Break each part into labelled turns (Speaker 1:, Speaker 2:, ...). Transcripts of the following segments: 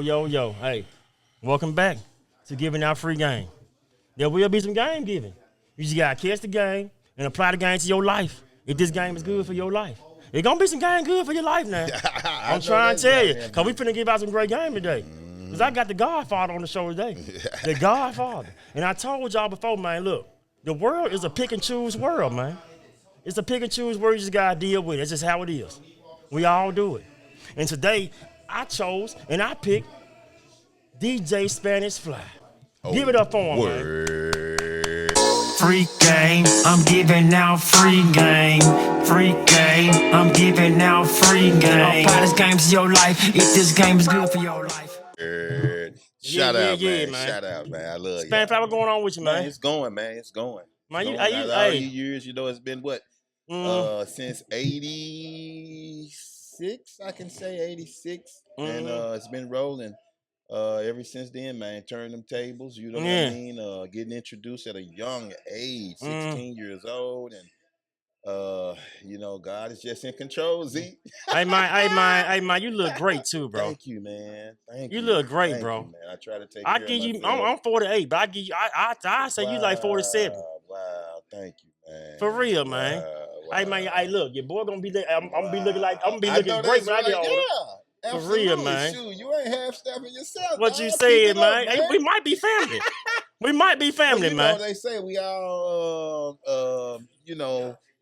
Speaker 1: Yo, hey, welcome back to Giving Out Free Game. There will be some game giving. You just gotta catch the game and apply the game to your life. If this game is good for your life, it's gonna be some game good for your life now. I'm trying to tell you, cause we finna give out some great game today. Cause I got the Godfather on the show today, the Godfather. And I told y'all before, man, look, the world is a pick and choose world, man. It's a pick and choose world. You just gotta deal with it. That's just how it is. We all do it. And today, I chose and I picked DJ Spanish Fly. Give it up for him, man.
Speaker 2: Free game, I'm giving out free game. Free game, I'm giving out free game. Apply this game to your life if this game is good for your life.
Speaker 3: Shout out, man.
Speaker 1: Man.
Speaker 3: Shout out, man. I love
Speaker 1: Spanish Fly, what's going on with you, man?
Speaker 3: It's going, man. It's going.
Speaker 1: Man,
Speaker 3: It's
Speaker 1: you,
Speaker 3: going.
Speaker 1: you,
Speaker 3: After all
Speaker 1: hey.
Speaker 3: these years, it's been what? Since 86, I can say 86. And it's been rolling ever since then, man. Turning them tables, you know what I mean? Getting introduced at a young age, 16 years old, and God is just in control, Z.
Speaker 1: Hey man, you look great too, bro.
Speaker 3: Thank you, man. Thank you.
Speaker 1: You look great,
Speaker 3: Thank
Speaker 1: bro.
Speaker 3: you, man. I try to take
Speaker 1: I
Speaker 3: care
Speaker 1: give
Speaker 3: of
Speaker 1: you,
Speaker 3: myself.
Speaker 1: I'm 48, but I give you, I say you like 47.
Speaker 3: Wow, thank you, man.
Speaker 1: For real, man.
Speaker 3: Wow.
Speaker 1: Hey man, hey look, your boy gonna be there. I'm gonna be looking like, I'm gonna be
Speaker 3: I
Speaker 1: looking
Speaker 3: know
Speaker 1: great
Speaker 3: that's
Speaker 1: when I get
Speaker 3: right.
Speaker 1: older.
Speaker 3: Yeah,
Speaker 1: For
Speaker 3: absolutely.
Speaker 1: real, man.
Speaker 3: Shoot, you ain't half stepping yourself.
Speaker 1: What
Speaker 3: dog.
Speaker 1: you
Speaker 3: Keep
Speaker 1: saying,
Speaker 3: it
Speaker 1: man?
Speaker 3: up,
Speaker 1: Hey, we might be family. We might be family,
Speaker 3: well,
Speaker 1: man.
Speaker 3: They say we all,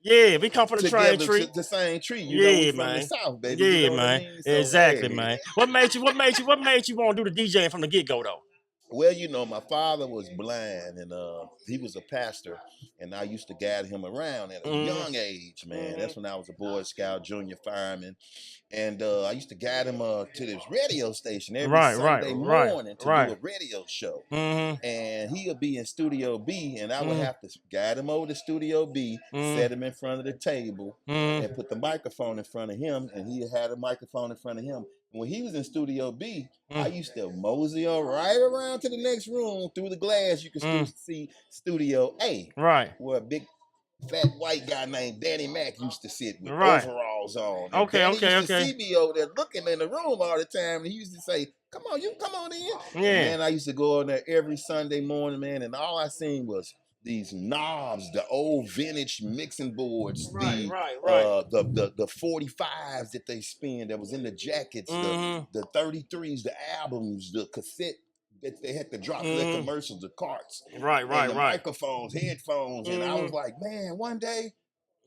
Speaker 1: Yeah, we come from the
Speaker 3: together
Speaker 1: train tree.
Speaker 3: the same tree.
Speaker 1: Yeah,
Speaker 3: we from
Speaker 1: man.
Speaker 3: the South, baby.
Speaker 1: Yeah,
Speaker 3: You know
Speaker 1: man.
Speaker 3: what I mean? So,
Speaker 1: Exactly,
Speaker 3: hey.
Speaker 1: man. What made you want to do the DJing from the get go though?
Speaker 3: Well, my father was blind, and he was a pastor, and I used to guide him around at a young age, man. That's when I was a Boy Scout, junior fireman, and I used to guide him to this radio station every Sunday morning to do a radio show. And he would be in Studio B, and I would have to guide him over to Studio B, set him in front of the table, and put the microphone in front of him, and he had a microphone in front of him. When he was in Studio B, I used to mosey on right around to the next room through the glass. You can see Studio A, where a big fat white guy named Danny Mack used to sit with overalls on. And Danny used to see me over there looking in the room all the time, and he used to say, "Come on, you come on in." Yeah. And I used to go in there every Sunday morning, man, and all I seen was these knobs, the old vintage mixing boards, the 45s that they spin that was in the jackets, the 33s, the albums, the cassette that they had to drop their commercials, the carts, and the microphones, headphones, and I was like, man, one day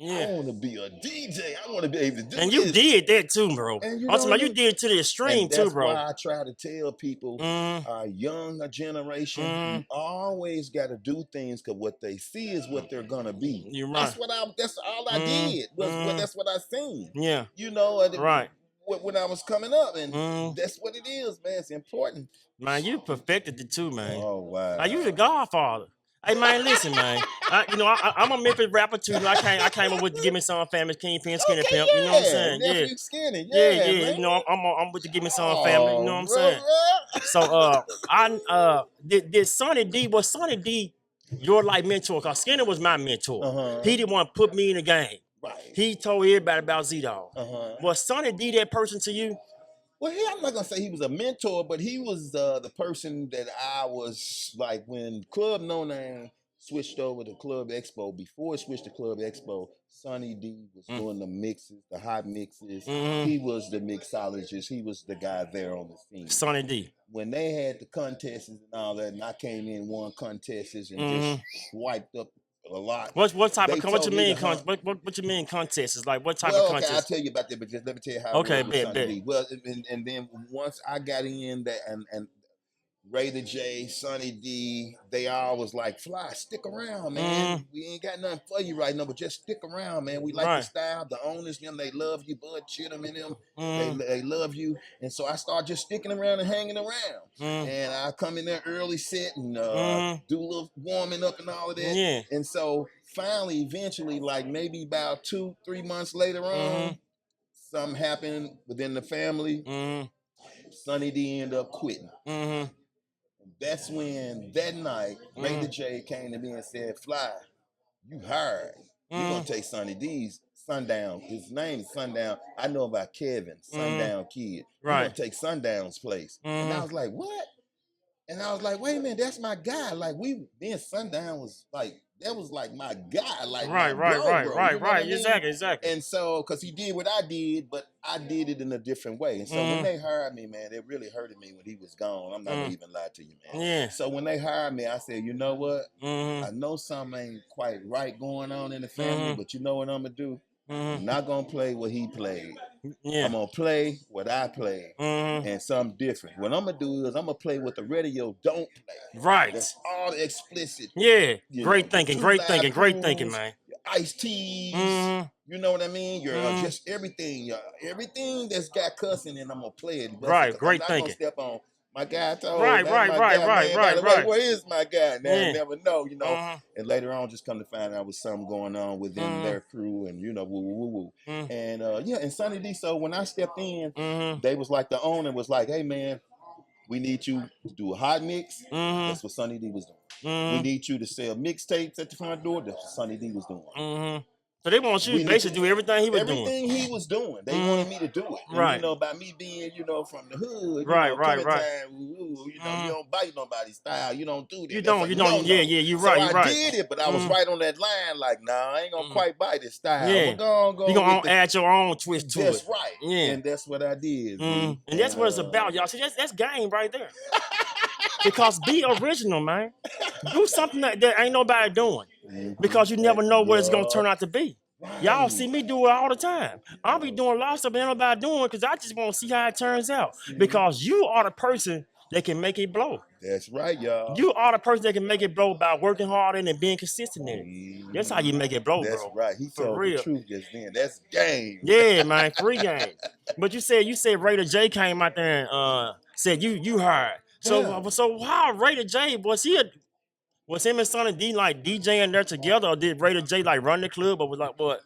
Speaker 3: I want to be a DJ. I want to be able to do this.
Speaker 1: And you did that too, bro. You did it to the extreme too, bro.
Speaker 3: That's why I try to tell people, our younger generation, you always got to do things because what they see is what they're gonna be.
Speaker 1: You're right.
Speaker 3: That's all I did. That's what I seen.
Speaker 1: Yeah.
Speaker 3: When I was coming up, and that's what it is, man. It's important.
Speaker 1: Man, you perfected it too, man.
Speaker 3: Oh wow.
Speaker 1: Now you the Godfather. Hey man, listen, man. I'm a Memphis rapper too. I came up with the Give Me Some family, Kingpin, Skinny Pimp. You know what I'm saying?
Speaker 3: Yeah. Skinny.
Speaker 1: Yeah.
Speaker 3: Man.
Speaker 1: I'm with the Give Me Some family. You know what I'm saying? So did Sonny D? Was Sonny D your like mentor? Cause Skinny was my mentor. He didn't want to put me in the game.
Speaker 3: Right.
Speaker 1: He told everybody about Z-Dog. Was Sonny D that person to you?
Speaker 3: Well, I'm not gonna say he was a mentor, but he was the person that I was like when Club No Name switched over to Club Expo. Before it switched to Club Expo, Sonny D was doing the mixes, the hot mixes. He was the mixologist. He was the guy there on the scene.
Speaker 1: Sonny D.
Speaker 3: When they had the contests and all that, and I came in, won contests, and just swiped up a lot.
Speaker 1: What type of what you mean? What you mean contest is like what type of contest?
Speaker 3: I'll tell you about that, but just let me tell you how.
Speaker 1: Okay, bet.
Speaker 3: Well, and then once I got in that, and Ray the J, Sonny D, they all was like, "Fly, stick around, man. We ain't got nothing for you right now, but just stick around, man. We like the style, the owners, them, they love you, Bud Chittum and them, they love you." And so I started just sticking around and hanging around. And I come in there early set and do a little warming up and all of that.
Speaker 1: Yeah.
Speaker 3: And so finally, eventually, like maybe about 2-3 months later on, something happened within the family. Sonny D ended up quitting. That's when that night, Ray the J came to me and said, "Fly, you hired. You're gonna take Sonny D's Sundown. His name is Sundown. I know about Kevin, Sundown Kid. He
Speaker 1: Right.
Speaker 3: gonna take Sundown's place. And I was like, what? And I was like, wait a minute, that's my guy. Like being Sundown was like, that was like my guy. Like
Speaker 1: Right,
Speaker 3: my bro,
Speaker 1: right,
Speaker 3: bro.
Speaker 1: right,
Speaker 3: You know
Speaker 1: right.
Speaker 3: what I mean?
Speaker 1: Exactly.
Speaker 3: And so, cause he did what I did, but I did it in a different way. And so when they hired me, man, it really hurted me when he was gone. I'm not gonna even lie to you, man.
Speaker 1: Yeah.
Speaker 3: So when they hired me, I said, you know what?
Speaker 1: Mm-hmm.
Speaker 3: I know something ain't quite right going on in the family,
Speaker 1: Mhm.
Speaker 3: but you know what I'm gonna do? I'm
Speaker 1: Mm-hmm.
Speaker 3: not gonna play what he played.
Speaker 1: Yeah.
Speaker 3: I'm gonna play what I play
Speaker 1: Mm-hmm.
Speaker 3: and something different. What I'm gonna do is I'm gonna play what the radio don't play.
Speaker 1: Right.
Speaker 3: That's all the explicit.
Speaker 1: Yeah.
Speaker 3: You
Speaker 1: Great
Speaker 3: know,
Speaker 1: thinking,
Speaker 3: the
Speaker 1: great
Speaker 3: 2
Speaker 1: thinking,
Speaker 3: Live
Speaker 1: great thinking,
Speaker 3: Crews,
Speaker 1: man.
Speaker 3: your Ice Teas.
Speaker 1: Mm-hmm.
Speaker 3: You know what I mean? Your
Speaker 1: Mhm.
Speaker 3: just everything. Everything that's got cussing, and I'm gonna play it. And bust
Speaker 1: Right,
Speaker 3: it, 'cause
Speaker 1: great
Speaker 3: I'm not
Speaker 1: thinking.
Speaker 3: gonna step on. My guy told,
Speaker 1: Right,
Speaker 3: that's
Speaker 1: right,
Speaker 3: my
Speaker 1: right,
Speaker 3: guy,
Speaker 1: right,
Speaker 3: man.
Speaker 1: right,
Speaker 3: By the
Speaker 1: right.
Speaker 3: way, where is my guy? Now
Speaker 1: Yeah.
Speaker 3: I never know, you know.
Speaker 1: Uh-huh.
Speaker 3: And later on, just come to find out was something going on within their crew, and you know, woo, woo, woo, woo.
Speaker 1: Mm-hmm.
Speaker 3: And yeah, and Sonny D. So when I stepped in,
Speaker 1: Mm-hmm.
Speaker 3: they was like, the owner was like, hey man, we need you to do a hot mix.
Speaker 1: Mm-hmm.
Speaker 3: That's what Sonny D was doing.
Speaker 1: Mm-hmm.
Speaker 3: We need you to sell mixtapes at the front door. That's what Sonny D was doing.
Speaker 1: Mm-hmm. So they want you
Speaker 3: We
Speaker 1: to
Speaker 3: need
Speaker 1: basically do everything he was doing.
Speaker 3: everything he was doing. They wanted me to do it. And
Speaker 1: Right.
Speaker 3: you know, by me being, you know, from the hood, you
Speaker 1: Right,
Speaker 3: know,
Speaker 1: right,
Speaker 3: coming
Speaker 1: right.
Speaker 3: time, you know, you don't bite nobody's style. You don't do that.
Speaker 1: You
Speaker 3: That's
Speaker 1: don't,
Speaker 3: a
Speaker 1: you don't.
Speaker 3: no-no.
Speaker 1: Yeah, you're
Speaker 3: So
Speaker 1: right, you're
Speaker 3: I
Speaker 1: right.
Speaker 3: did it, but I was right on that line, like, nah, I ain't gonna quite bite his style.
Speaker 1: Yeah.
Speaker 3: But go
Speaker 1: You gonna
Speaker 3: with the,
Speaker 1: add your own twist to
Speaker 3: that's
Speaker 1: it.
Speaker 3: right.
Speaker 1: Yeah.
Speaker 3: And that's what I did.
Speaker 1: And that's what it's about, y'all. See, that's game right there. Because be original, man. Do something that ain't nobody doing. Because you never know what it's gonna turn out to be.
Speaker 3: Right.
Speaker 1: Y'all see me do it all the time. I'll be doing a lot of stuff that ain't nobody doing because I just want to see how it turns out. Because you are the person that can make it blow.
Speaker 3: That's right, y'all.
Speaker 1: You are the person that can make it blow by working hard and being consistent in it. That's how you make it blow,
Speaker 3: That's
Speaker 1: bro.
Speaker 3: right. He
Speaker 1: For
Speaker 3: told
Speaker 1: real.
Speaker 3: the truth just then. That's game.
Speaker 1: Yeah, man, free game. But you said Raider J came out there and said you hired. So how Raider J was him and Sonny D like DJing there together, or did Raider J like run the club, or was like what?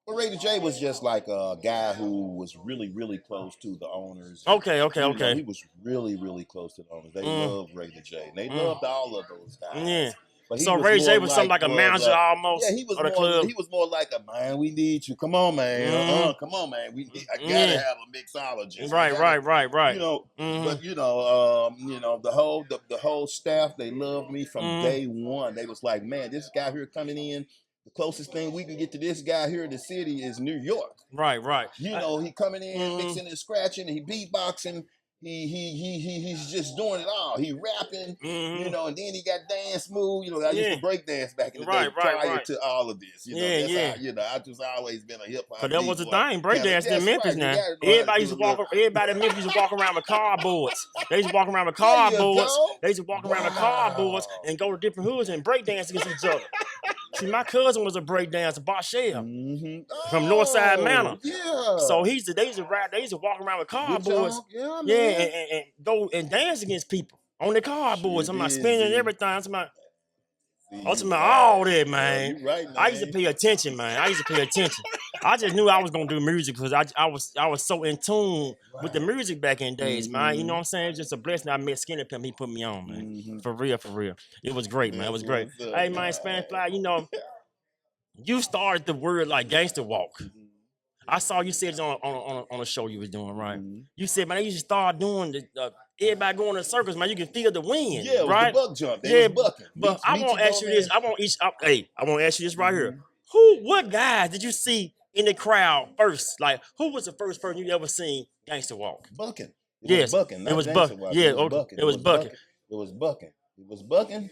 Speaker 3: Well, Raider J was just like a guy who was really, really close to the owners.
Speaker 1: Okay.
Speaker 3: You know, he was really, really close to the owners. They loved Raider J. And they loved all of those guys.
Speaker 1: Yeah.
Speaker 3: But he
Speaker 1: So
Speaker 3: was
Speaker 1: Raider J
Speaker 3: more
Speaker 1: was something like a manager almost.
Speaker 3: Yeah, he was
Speaker 1: of the
Speaker 3: more.
Speaker 1: club.
Speaker 3: He was more like a man. We need you. Come on, man. Come on, man. I gotta have a mixologist.
Speaker 1: Right.
Speaker 3: You know, but you know, the whole staff, they loved me from day one. They was like, man, this guy here coming in. The closest thing we can get to this guy here in the city is New York.
Speaker 1: Right.
Speaker 3: You know, he coming in, mixing and scratching, and he beatboxing. He's just doing it all. He rapping, you know, and then he got dance move. You know, I used to break dance back in the day prior to all of this. You know, that's how, you know, I just always been a hip hop.
Speaker 1: But that was the thing, break dancing in Memphis now. Everybody in Memphis used to walk around with cardboards. They used to walk around with cardboards. They used to walk around with cardboards and go to different hoods and break dance against each other. See, my cousin was a break dancer, Barshell, from Northside Manor.
Speaker 3: Yeah.
Speaker 1: So they used to walk around with cardboards. And go and dance against people on the cardboards. I'm not spinning everything. I'm talking about all that, man.
Speaker 3: You right, man.
Speaker 1: I used to pay attention, man. I just knew I was gonna do music because I was so in tune with the music back in days, man. You know what I'm saying? It's just a blessing. I met Skinny Pimp. He put me on, man. For real. It was great, man. It was great. Hey, man, Spanish Fly, you know, you started the word like gangster walk. I saw you said it on a show you was doing, right? You said, man, you should start doing the everybody going in circles, man. You can feel the wind,
Speaker 3: yeah,
Speaker 1: right?
Speaker 3: The buck jump. They was bucking.
Speaker 1: But I want to ask you this. I want to ask you this right here. What guys did you see in the crowd first? Like, who was the first person you ever seen gangster walk?
Speaker 3: Bucking.
Speaker 1: Yes,
Speaker 3: bucking.
Speaker 1: It was bucking. Yeah, okay. It was bucking.
Speaker 3: It was bucking. It was bucking,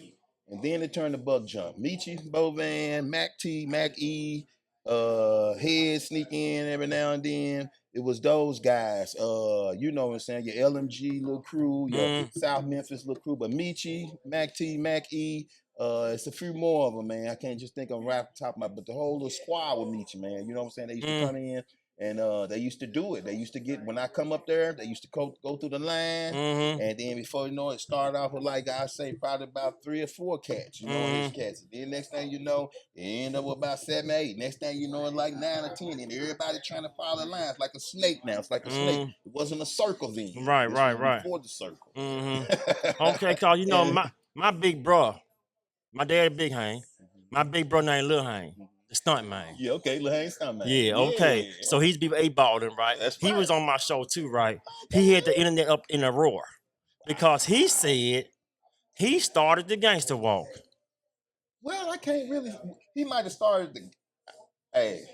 Speaker 3: and then it turned to buck jump. Michi, Bovan, Mac T, Mac E, Head sneak in every now and then. It was those guys. You know what I'm saying? Your LMG little crew, your South Memphis little crew, but Michi, Mac T, Mac E. It's a few more of them, man. I can't just think of them right off the top of my, but the whole little squad with Michi, man. You know what I'm saying? They used to come in. And they used to do it. They used to when I come up there, they used to go through the line. And then before you know it, started off with like, I say probably about 3 or 4 cats, you know, these cats. And then next thing you know, it end up with about 7 or 8. Next thing you know, it's like 9 or 10. And everybody trying to follow the lines like a snake now. It's like a snake. It wasn't a circle then.
Speaker 1: Right.
Speaker 3: Before the circle.
Speaker 1: Okay, cause you know, my big bro, my dad big Hang. My big bro named Lil Hang. The stunt man.
Speaker 3: Yeah, okay, Lil Hank Stunt Man.
Speaker 1: Yeah, okay. So he's be a balling, right?
Speaker 3: That's
Speaker 1: He was
Speaker 3: right.
Speaker 1: on my show too, right? He had the internet up in a roar because he said he started the gangster walk.
Speaker 3: Well, I can't really. He might have started the. Hey,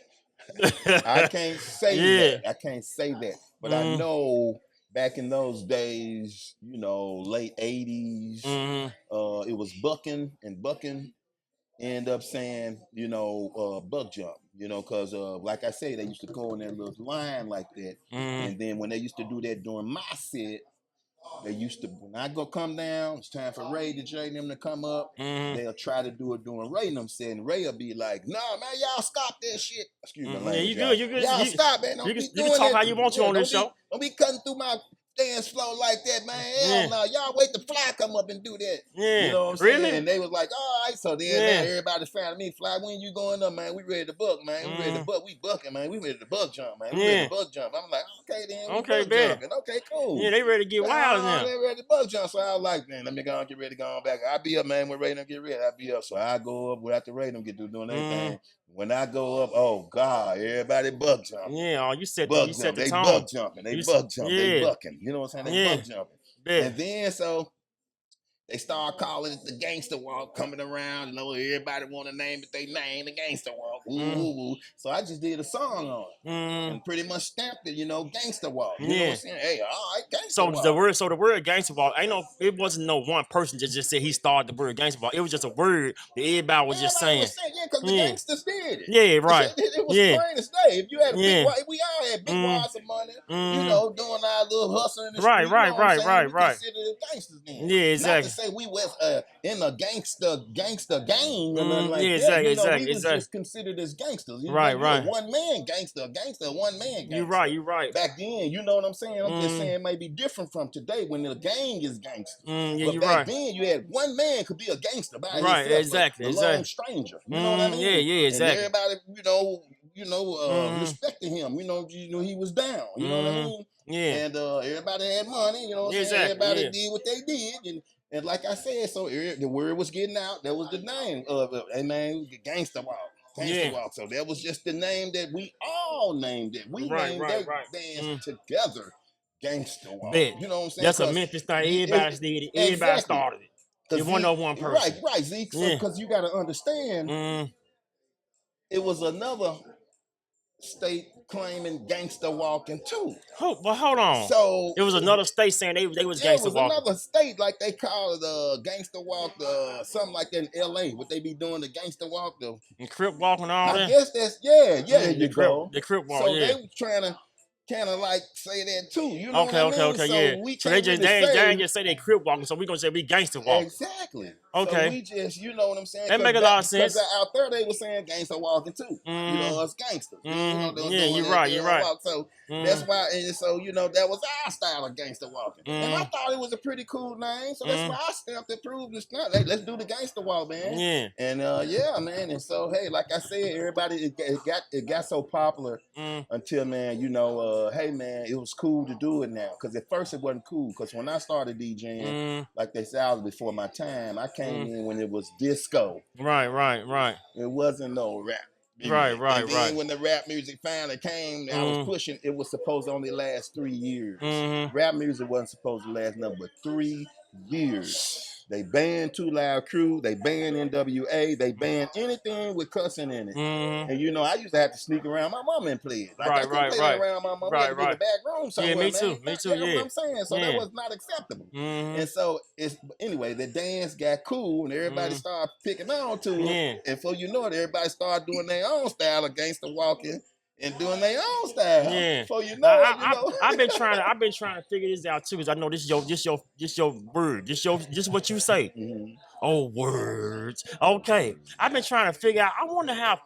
Speaker 3: I can't say that. I can't say that. But I know back in those days, you know, late 80s, it was bucking, and bucking end up saying, you know, buck jump, you know, because like I say, they used to go in that little line like that. And then when they used to do that during my set, they used to, when I go come down, it's time for Ray, the J, and them to come up. They'll try to do it during Ray and them said, and Ray will be like, nah, man, y'all stop that shit. Excuse me,
Speaker 1: Yeah, you good, you good.
Speaker 3: Y'all stop, man. Don't
Speaker 1: You
Speaker 3: be
Speaker 1: can
Speaker 3: doing
Speaker 1: talk
Speaker 3: that.
Speaker 1: how you want to on this show.
Speaker 3: Don't be cutting through my dance flow like that, man. Hell no. Y'all wait the Fly come up and do that.
Speaker 1: Yeah.
Speaker 3: You know what I'm saying?
Speaker 1: Really?
Speaker 3: And they was like, all right. So then now everybody's finding me, Fly, when you going up, man? We ready to buck, man. We ready to buck. We bucking, man. We ready to buck jump, man. We ready to buck jump. I'm like, okay, then.
Speaker 1: Okay,
Speaker 3: buck
Speaker 1: bet.
Speaker 3: jumping. Okay, cool.
Speaker 1: Yeah, they ready to get wild now.
Speaker 3: They ready to buck jump. So I was like, man, let me go and get ready to go on back. I'll be up, man. We're ready to get ready. I'll be up. So I go up without the Ray them get through doing their thing. When I go up, oh God, everybody buck jumping.
Speaker 1: Yeah, you said
Speaker 3: buck
Speaker 1: you set the
Speaker 3: they
Speaker 1: tone.
Speaker 3: buck jumping. They buck jumping. They bucking. You know what I'm saying? They buck jumping.
Speaker 1: Bet.
Speaker 3: And then so they start calling it the gangster walk, coming around. You know, everybody want to name it. They name the gangster walk. Ooh. So I just did a song on it and pretty much stamped it. You know, gangster walk. You know what I'm saying? Hey, all right, gangster walk.
Speaker 1: So the word gangster walk, it wasn't no one person that just said he started the word gangster walk. It was just a word that everybody was just saying.
Speaker 3: Yeah, because the gangsters did it.
Speaker 1: Yeah, right.
Speaker 3: It was plain as day. If you had a big wad, we all had big wads of money. You know, doing our little hustling in the street.
Speaker 1: Right.
Speaker 3: We considered it gangsters then.
Speaker 1: Yeah, exactly.
Speaker 3: Not to say we was in a gangster gang or nothing like that.
Speaker 1: Exactly,
Speaker 3: you know,
Speaker 1: exactly,
Speaker 3: we was just considered as gangsters. You
Speaker 1: right.
Speaker 3: One man gangster, one man gangster.
Speaker 1: You're right.
Speaker 3: Back then, you know what I'm saying? I'm just saying it may be different from today when the gang is gangster.
Speaker 1: Yeah,
Speaker 3: but
Speaker 1: you're
Speaker 3: back
Speaker 1: right.
Speaker 3: then, you had one man could be a gangster by himself.
Speaker 1: Right, exactly.
Speaker 3: A lone stranger. You know what I mean?
Speaker 1: Yeah, exactly.
Speaker 3: And everybody, respected him. You know, he was down. You know what I mean?
Speaker 1: Yeah.
Speaker 3: And everybody had money. You know what I'm saying? Everybody did what they did. And like I said, so the word was getting out. That was the name of it. Hey, man, gangster walk. Gangster walk. So that was just the name that we all named it. We named that dance together. Gangster walk.
Speaker 1: Bet.
Speaker 3: You know what I'm saying?
Speaker 1: That's a Memphis thing. Everybody did it. Everybody started it. It wasn't no one person.
Speaker 3: Right, Zeke. Because you got to understand, it was another state claiming gangster walking too.
Speaker 1: Well, hold on.
Speaker 3: So
Speaker 1: it was another state saying they was gangster walking.
Speaker 3: It was another state, like they call it gangster walk, something like that in L.A. What they be doing the gangster walk,
Speaker 1: and Crip walk and all that.
Speaker 3: I guess that's you go.
Speaker 1: The Crip walk.
Speaker 3: So they were trying to kind of like say that too. You know
Speaker 1: okay,
Speaker 3: what I mean?
Speaker 1: So they ain't just say they Crip walking, so we gonna say we gangster walking.
Speaker 3: Exactly.
Speaker 1: Okay.
Speaker 3: So we just, you know what I'm saying?
Speaker 1: That make a lot of sense.
Speaker 3: Because out there they were saying gangster walking too. You know, us gangsters. You know,
Speaker 1: you're right.
Speaker 3: Walk. So that's why, and so, you know, that was our style of gangster walking. And I thought it was a pretty cool name. So that's why I stamped it, proved it's not. Hey, let's do the gangster walk, man.
Speaker 1: Yeah.
Speaker 3: And man. And so, hey, like I said, everybody, it got so popular until, man, you know, hey, man, it was cool to do it now. Because at first it wasn't cool. Because when I started DJing, like they said, I was before my time. I came in when it was disco.
Speaker 1: Right.
Speaker 3: It wasn't no rap.
Speaker 1: Right.
Speaker 3: And then when the rap music finally came, I was pushing. It was supposed to only last 3 years. Rap music wasn't supposed to last nothing but 3 years. They banned Too Loud Crew. They banned NWA. They banned anything with cussing in it. And you know, I used to have to sneak around my mama and play it. Like I couldn't play that around my mama. I had to be in the back room somewhere.
Speaker 1: Yeah, me too.
Speaker 3: You know what I'm saying? So that was not acceptable. And so anyway, the dance got cool and everybody started picking on to it. And before you know it, everybody started doing their own style of gangster walking. And doing their own style. Yeah. So you know,
Speaker 1: I've been trying to figure this out too, because I know this your word. This what you say. Oh, words. Okay. I've been trying to figure out. I wonder how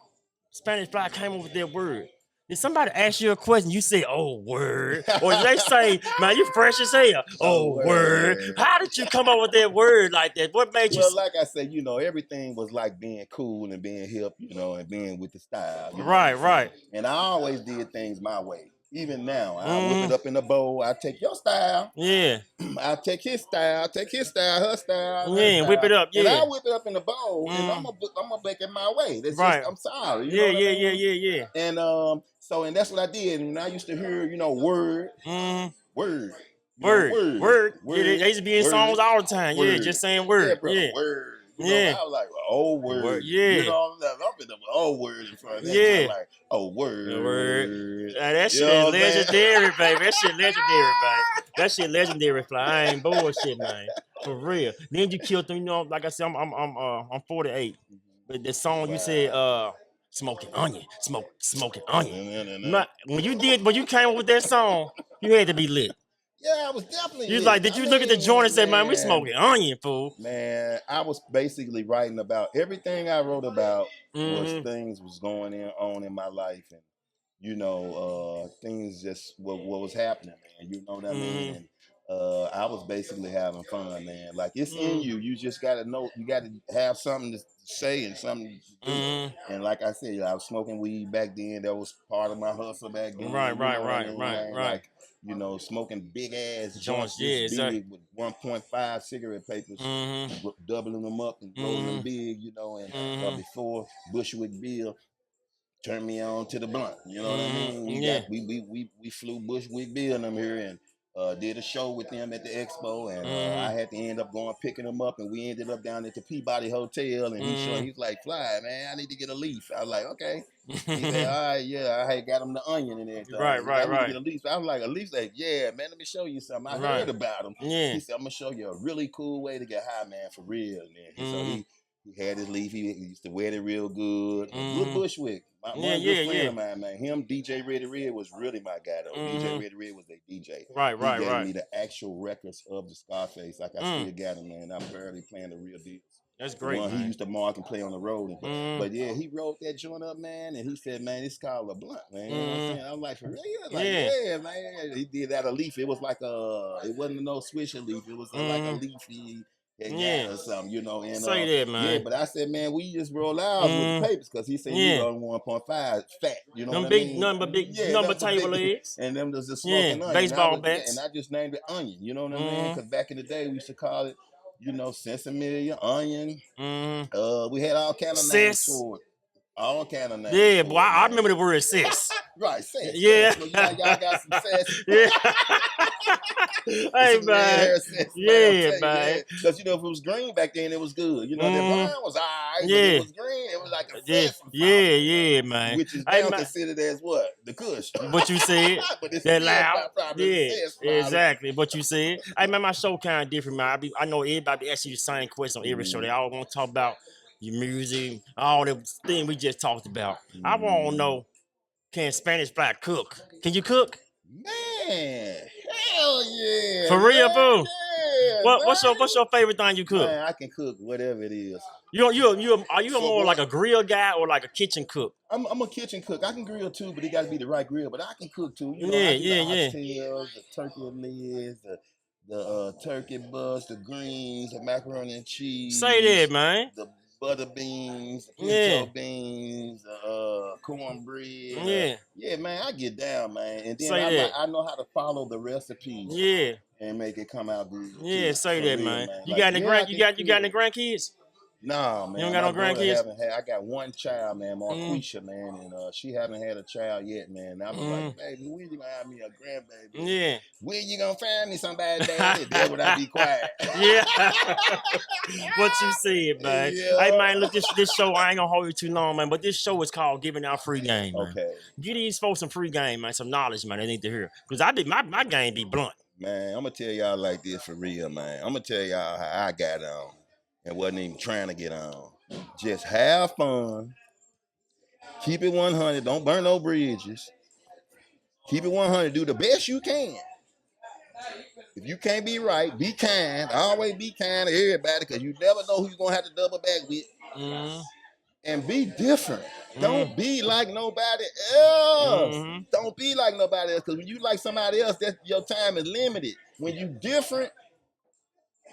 Speaker 1: Spanish Fly came up with that word. Did somebody ask you a question? You say, "Oh, word," or did they say, "Man, you fresh as hell"? Oh, word. How did you come up with that word like that? What made you?
Speaker 3: Well, like I said, you know, everything was like being cool and being hip, you know, and being with the style.
Speaker 1: Right.
Speaker 3: And I always did things my way. Even now, I whip it up in a bowl. I take your style.
Speaker 1: Yeah.
Speaker 3: I take his style, her style, her
Speaker 1: Yeah, whip
Speaker 3: style,
Speaker 1: it up,
Speaker 3: and
Speaker 1: yeah.
Speaker 3: I whip it up in the bowl, and I'm gonna make it my way. That's just
Speaker 1: Right.
Speaker 3: I'm sorry, you
Speaker 1: Yeah,
Speaker 3: know what
Speaker 1: yeah,
Speaker 3: I mean?
Speaker 1: yeah.
Speaker 3: And and that's what I did. And I used to hear, word, word,
Speaker 1: Word. Yeah, they
Speaker 3: word,
Speaker 1: used to be in
Speaker 3: word,
Speaker 1: songs all the time. Yeah,
Speaker 3: word.
Speaker 1: just saying
Speaker 3: Yeah,
Speaker 1: word.
Speaker 3: brother,
Speaker 1: Yeah.
Speaker 3: word.
Speaker 1: Yeah.
Speaker 3: I was like, oh, word.
Speaker 1: Yeah.
Speaker 3: I'm in the oh word in front of that.
Speaker 1: Yeah.
Speaker 3: I'm like, oh,
Speaker 1: Word.
Speaker 3: word.
Speaker 1: That
Speaker 3: You
Speaker 1: shit is
Speaker 3: know what I'm saying?
Speaker 1: legendary, baby. That shit legendary, baby. That shit legendary, fly. I ain't bullshit, man. For real. Then you killed them, like I said, I'm 48. But the song you said, smoking onion. Smoking onion. When you came up with that song, you had to be lit.
Speaker 3: Yeah, I was definitely
Speaker 1: You
Speaker 3: lit.
Speaker 1: like, did you look at the joint and say, man, we
Speaker 3: Man,
Speaker 1: smoking onion, fool?
Speaker 3: man, I was basically writing about everything I wrote about was things was going on in my life, and things just what was happening, man. You know what I mean? And I was basically having fun, man. Like it's in you. You just gotta know. You gotta have something to say and something to do. And like I said, I was smoking weed back then. That was part of my hustle back then.
Speaker 1: Right.
Speaker 3: Man? Like smoking big ass joints
Speaker 1: Yeah,
Speaker 3: this big with 1.5 cigarette papers, doubling them up and rolling them big. And before Bushwick Bill turned me on to the blunt. You know what I mean? We flew Bushwick Bill and them here and did a show with them at the expo, and I had to end up going picking them up, and we ended up down at the Peabody Hotel, and he's like, "Fly, man, I need to get a leaf." I was like, "Okay." He said, "All right, yeah, I had got him the onion and everything.
Speaker 1: Right.
Speaker 3: I need to get a leaf." I was like, "A leaf?" Like, "Yeah, man, let me show you something. I heard about him."
Speaker 1: Yeah.
Speaker 3: He said, "I'm gonna show you a really cool way to get high, man, for real." And then, so he had his leaf. He used to wear it real good. Good Bushwick. One good friend of mine, man. Him, DJ Reddy Red was really my guy, though. DJ Reddy Red was a DJ. He gave me the actual records of the Scarface. Like, I still got him, man. I'm barely playing the real deals.
Speaker 1: That's great,
Speaker 3: man. He
Speaker 1: man.
Speaker 3: used to mark and play on the road. But yeah, he wrote that joint up, man. And he said, man, it's called a blunt, man. You know what I'm saying? I'm like, for real? Like, yeah, man. He did that a leaf. It was like it wasn't no swisher leaf. It was like a leafy. Or something, and
Speaker 1: say that, man.
Speaker 3: Yeah, but I said, man, we just roll out with the papers because he said he was on 1.5 fat. You know
Speaker 1: them
Speaker 3: what
Speaker 1: big,
Speaker 3: I mean?
Speaker 1: Nothing but big, number table legs.
Speaker 3: And them was the smoking onion.
Speaker 1: Baseball bats.
Speaker 3: And I just named it onion. You know what I mean? Because back in the day, we used to call it, Sensimilla, onion. We had all kind of names for it. All kind of names.
Speaker 1: Yeah, boy, I remember the word sis.
Speaker 3: Right, sis.
Speaker 1: Yeah.
Speaker 3: Y'all got some sis.
Speaker 1: Yeah. Hey, man. Yeah, man.
Speaker 3: Because, if it was green back then, it was good. The brown was all right. But it was green. It was like a sis.
Speaker 1: Yeah, man.
Speaker 3: Which is now considered as what? The kush.
Speaker 1: What you said.
Speaker 3: But it's
Speaker 1: that
Speaker 3: still
Speaker 1: loud.
Speaker 3: Yeah,
Speaker 1: exactly. What you said. Hey, man, my show kind of different, man. I know everybody asks you the same question on every show. They all want to talk about your music, all the thing we just talked about. I want to know, can Spanish Fly cook? Can you cook?
Speaker 3: Man, hell yeah.
Speaker 1: For real, boo?
Speaker 3: Yeah,
Speaker 1: what's your favorite thing you cook?
Speaker 3: Man, I can cook whatever it is.
Speaker 1: Are you more like a grill guy or like a kitchen cook?
Speaker 3: I'm a kitchen cook. I can grill too, but it got to be the right grill. But I can cook too. I
Speaker 1: Yeah.
Speaker 3: the oxtails, the turkey legs, the turkey bust, the greens, the macaroni and cheese.
Speaker 1: Say that, man.
Speaker 3: The butter beans, the pinto beans, cornbread. Yeah, man, I get down, man. And then I know how to follow the recipes.
Speaker 1: Yeah.
Speaker 3: And make it come out good.
Speaker 1: Yeah,
Speaker 3: too.
Speaker 1: say that,
Speaker 3: real,
Speaker 1: man. You
Speaker 3: like,
Speaker 1: got any grandkids?
Speaker 3: Nah, man.
Speaker 1: You don't got no grandkids?
Speaker 3: I got one child, man, Marquisha, man, and she haven't had a child yet, man. And I was like, baby, when you gonna have me a grandbaby?
Speaker 1: Yeah.
Speaker 3: When you gonna find me somebody, baby? Then would I be quiet?
Speaker 1: Yeah. What you said, man.
Speaker 3: Yeah.
Speaker 1: Hey, man, look, this show, I ain't gonna hold you too long, man, but this show is called Giving Out Free Game, man.
Speaker 3: Okay.
Speaker 1: Give these folks some free game, man, some knowledge, man, they need to hear. Because my game be blunt.
Speaker 3: Man, I'm gonna tell y'all like this for real, man. I'm gonna tell y'all how I got on and wasn't even trying to get on. Just have fun. Keep it 100. Don't burn no bridges. Keep it 100. Do the best you can. If you can't be right, be kind. Always be kind to everybody because you never know who you're going to have to double back with. And be different. Don't be like nobody else. Don't be like nobody else because when you like somebody else, your time is limited. When you different,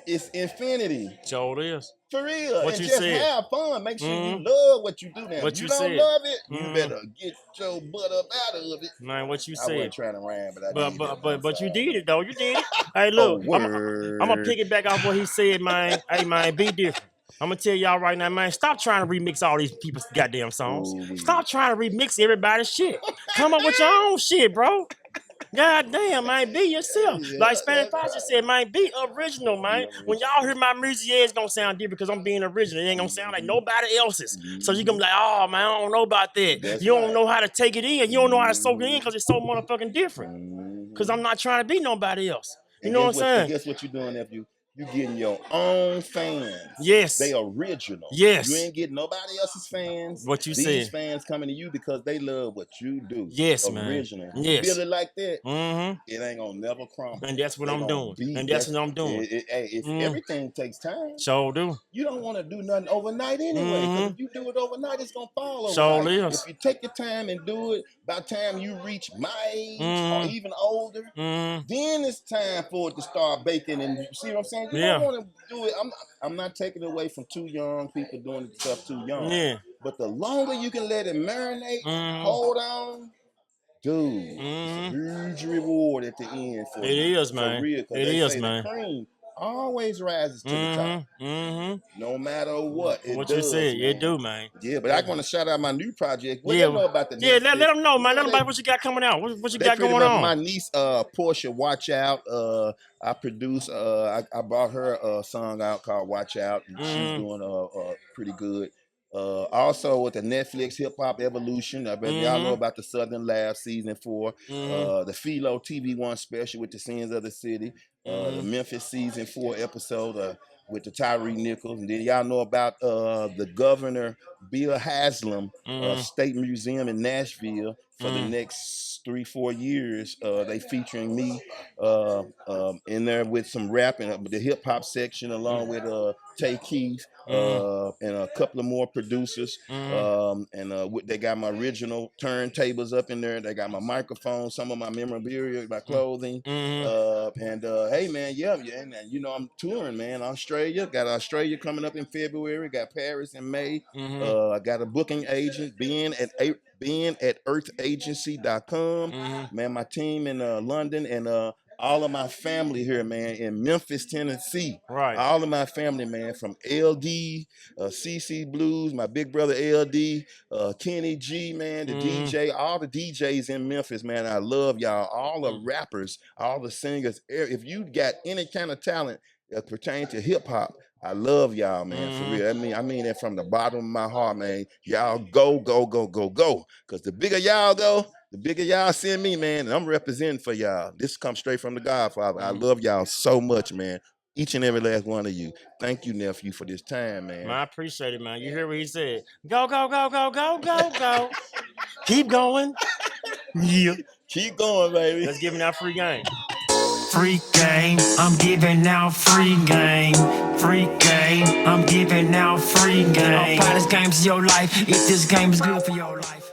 Speaker 3: it's infinity.
Speaker 1: Sure is.
Speaker 3: For real.
Speaker 1: What
Speaker 3: And
Speaker 1: you
Speaker 3: just
Speaker 1: said.
Speaker 3: have fun. Make sure you
Speaker 1: Mhm.
Speaker 3: love what you do now.
Speaker 1: What
Speaker 3: If
Speaker 1: you
Speaker 3: you don't
Speaker 1: said.
Speaker 3: love it, you
Speaker 1: Mhm.
Speaker 3: better get your butt up out of it.
Speaker 1: Man, what you
Speaker 3: I wasn't
Speaker 1: said.
Speaker 3: trying to rhyme, but I
Speaker 1: But
Speaker 3: did.
Speaker 1: but
Speaker 3: It.
Speaker 1: but
Speaker 3: I'm
Speaker 1: but you
Speaker 3: sorry.
Speaker 1: did it though. You did it. Hey,
Speaker 3: Oh,
Speaker 1: look, I'm gonna
Speaker 3: word.
Speaker 1: piggyback off what he said, man. Hey, man, be different. I'm gonna tell y'all right now, man. Stop trying to remix all these people's goddamn songs.
Speaker 3: Ooh-wee.
Speaker 1: Stop trying to remix everybody's shit. Come up with your own shit, bro. God damn, man, be yourself.
Speaker 3: Yeah,
Speaker 1: Like Spanish
Speaker 3: that's
Speaker 1: Pastor
Speaker 3: right.
Speaker 1: said, man, be original, man.
Speaker 3: Be
Speaker 1: When
Speaker 3: original.
Speaker 1: y'all hear my music, yeah, it's gonna sound different because I'm being original. It ain't gonna sound like nobody else's. So you gonna be like, oh man, I don't know about that.
Speaker 3: That's
Speaker 1: You don't
Speaker 3: right.
Speaker 1: know how to take it in. You don't know how to soak it in because it's so motherfucking different. Because I'm not trying to be nobody else. You
Speaker 3: And
Speaker 1: know what I'm saying?
Speaker 3: guess what you're doing, nephew? You getting your own fans.
Speaker 1: Yes.
Speaker 3: They original.
Speaker 1: Yes.
Speaker 3: You ain't getting nobody else's fans.
Speaker 1: What you
Speaker 3: These
Speaker 1: said.
Speaker 3: fans coming to you because they love what you do.
Speaker 1: Yes, man.
Speaker 3: Original. You
Speaker 1: Yes.
Speaker 3: build it like that,
Speaker 1: Mm-hmm.
Speaker 3: it ain't gonna never crumble.
Speaker 1: And that's what
Speaker 3: They
Speaker 1: I'm
Speaker 3: gonna
Speaker 1: doing.
Speaker 3: be-
Speaker 1: And that's what I'm doing.
Speaker 3: Everything takes time.
Speaker 1: Sure do.
Speaker 3: You don't want to do nothing overnight anyway. Because if you do it overnight, it's gonna fall overnight.
Speaker 1: Sure is.
Speaker 3: If you take your time and do it, by the time you reach my age or even older, then it's time for it to start baking. And you see what I'm saying? You don't want to do it. I'm not taking it away from too young people doing stuff too young.
Speaker 1: Yeah.
Speaker 3: But the longer you can let it marinate, hold on, dude, it's a huge reward at the end for
Speaker 1: It
Speaker 3: you.
Speaker 1: is, man.
Speaker 3: For real, because
Speaker 1: It
Speaker 3: they
Speaker 1: is,
Speaker 3: say
Speaker 1: man.
Speaker 3: the cream always rises to the top. No matter what, it
Speaker 1: What
Speaker 3: does,
Speaker 1: you said,
Speaker 3: man.
Speaker 1: it do, man.
Speaker 3: Yeah, but I want to shout out my new project. What
Speaker 1: Yeah,
Speaker 3: they know about the
Speaker 1: yeah. Let
Speaker 3: Netflix?
Speaker 1: them know, man.
Speaker 3: You
Speaker 1: Let
Speaker 3: know
Speaker 1: them know what you got coming out. What you
Speaker 3: they
Speaker 1: got
Speaker 3: pretty
Speaker 1: going
Speaker 3: much
Speaker 1: on.
Speaker 3: my niece Portia Watch Out. I produced I brought her a song out called Watch Out, and she's doing pretty good. Also with the Netflix Hip Hop Evolution, I bet y'all know about the Southern Lab season 4, the Philo TV1 special with the Sins of the City, the Memphis season 4 episode with the Tyree Nichols, and then y'all know about the Governor Bill Haslam State Museum in Nashville for the next 3-4 years. They featuring me in there with some rapping, the hip hop section, along with Tay Keith and a couple of more producers. They got my original turntables up in there. They got my microphone, some of my memorabilia, my clothing. Hey man, yeah, and you know I'm touring, man. Australia, got Australia coming up in February. Got Paris in May. I got a booking agent, being at earthagency.com. Man, my team in London, and all of my family here, man, in Memphis, Tennessee.
Speaker 1: Right.
Speaker 3: All of my family, man, from LD, CC Blues, my big brother LD, Kenny G, man, the DJ, all the DJs in Memphis, man. I love y'all. All the rappers, all the singers. If you got any kind of talent that pertains to hip hop, I love y'all, man, for real. I mean that from the bottom of my heart, man. Y'all go. Because the bigger y'all go, the bigger y'all send me, man. And I'm representing for y'all. This comes straight from the Godfather. I love y'all so much, man. Each and every last one of you. Thank you, nephew, for this time, man.
Speaker 1: I appreciate it, man. You hear what he said? Go. Keep going. Yeah.
Speaker 3: Keep going, baby.
Speaker 1: Let's give him that free game.
Speaker 2: Free game, I'm giving out free game. Free game, I'm giving out free game. Apply this game to your life if this game is good for your life.